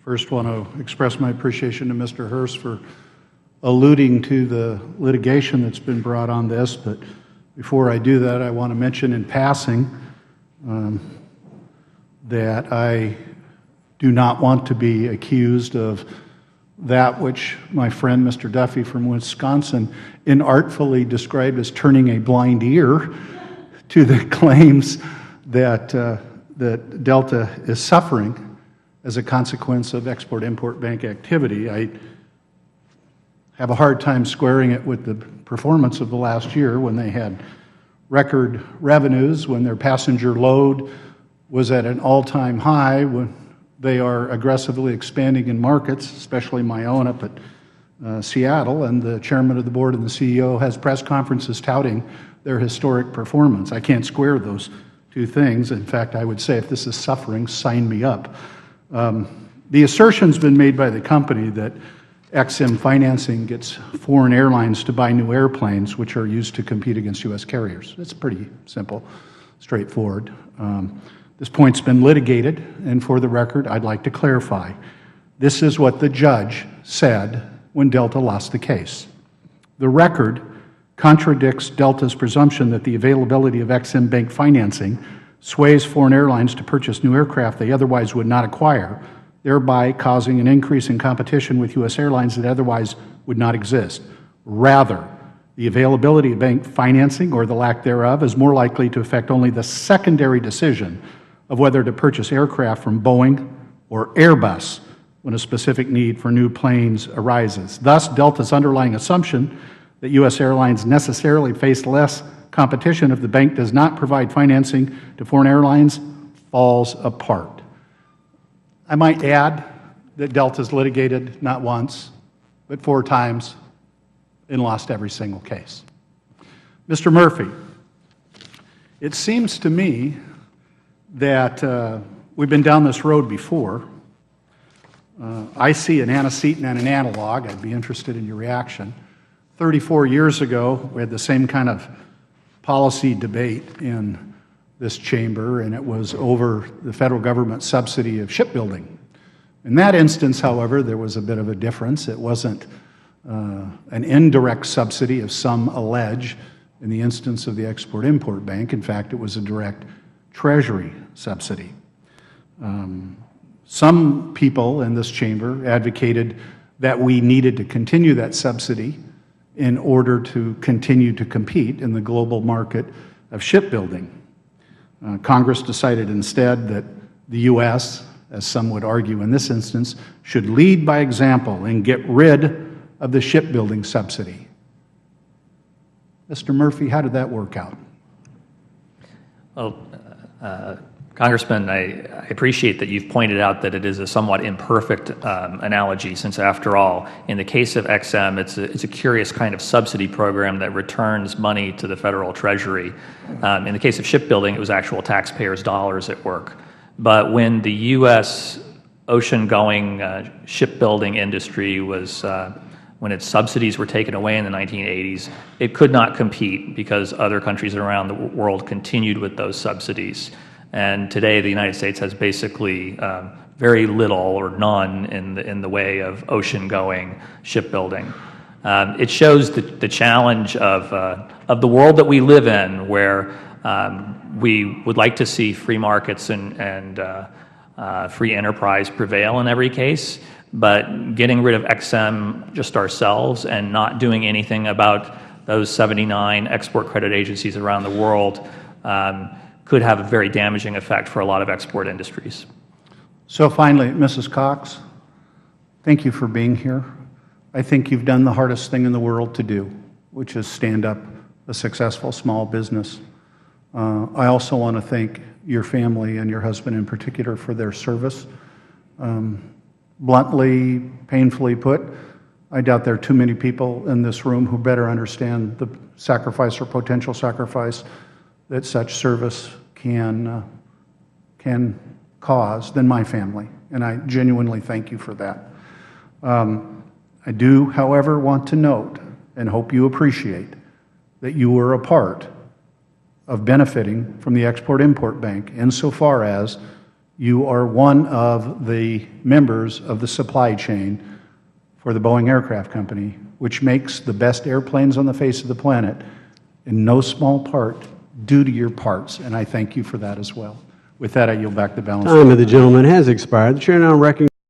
First, want to express my appreciation to Mr. Hurst for alluding to the litigation that's been brought on this, but before I do that, I want to mention in passing that I do not want to be accused of that which my friend Mr. Duffy from Wisconsin inartfully described as turning a blind ear to the claims that, that Delta is suffering as a consequence of Export-Import Bank activity. I have a hard time squaring it with the performance of the last year when they had record revenues, when their passenger load was at an all-time high, when they are aggressively expanding in markets, especially my own up at Seattle, and the chairman of the board and the CEO has press conferences touting their historic performance. I can't square those two things. In fact, I would say if this is suffering, sign me up. The assertion's been made by the company that EXIM financing gets foreign airlines to buy new airplanes, which are used to compete against U.S. carriers. It's pretty simple, straightforward. This point's been litigated, and for the record, I'd like to clarify. This is what the judge said when Delta lost the case. The record contradicts Delta's presumption that the availability of EXIM Bank financing sways foreign airlines to purchase new aircraft they otherwise would not acquire, thereby causing an increase in competition with U.S. airlines that otherwise would not exist. Rather, the availability of bank financing, or the lack thereof, is more likely to affect only the secondary decision of whether to purchase aircraft from Boeing or Airbus when a specific need for new planes arises. Thus, Delta's underlying assumption that U.S. airlines necessarily face less competition if the bank does not provide financing to foreign airlines falls apart. I might add that Delta's litigated not once, but 4 times and lost every single case. Mr. Murphy, it seems to me that we've been down this road before. I see an antecedent and an analog. I'd be interested in your reaction. 34 years ago, we had the same kind of policy debate in this chamber, and it was over the federal government subsidy of shipbuilding. In that instance, however, there was a bit of a difference. It wasn't an indirect subsidy, as some allege, in the instance of the Export-Import Bank. In fact, it was a direct Treasury subsidy. Some people in this chamber advocated that we needed to continue that subsidy in order to continue to compete in the global market of shipbuilding. Congress decided instead that the U.S., as some would argue in this instance, should lead by example and get rid of the shipbuilding subsidy. Mr. Murphy, how did that work out? Well, Congressman, I appreciate that you've pointed out that it is a somewhat imperfect analogy, since after all, in the case of XM, it's a curious kind of subsidy program that returns money to the federal treasury. In the case of shipbuilding, it was actual taxpayers' dollars at work. But when the U.S. ocean-going shipbuilding industry was, when its subsidies were taken away in the 1980s, it could not compete because other countries around the world continued with those subsidies. And today, the United States has basically very little or none in the way of ocean-going shipbuilding. It shows the challenge of the world that we live in, where we would like to see free markets and free enterprise prevail in every case, but getting rid of XM just ourselves and not doing anything about those 79 export credit agencies around the world could have a very damaging effect for a lot of export industries. So finally, Mrs. Cox, thank you for being here. I think you've done the hardest thing in the world to do, which is stand up a successful small business. I also want to thank your family and your husband in particular for their service. Bluntly, painfully put, I doubt there are too many people in this room who better understand the sacrifice or potential sacrifice that such service can cause than my family, and I genuinely thank you for that. I do, however, want to note and hope you appreciate that you were a part of benefiting from the Export-Import Bank insofar as You are one of the members of the supply chain for the Boeing Aircraft Company, which makes the best airplanes on the face of the planet, in no small part due to your parts, and I thank you for that as well. With that, I yield back the balance. Time of the gentleman has expired. The chair now recognizes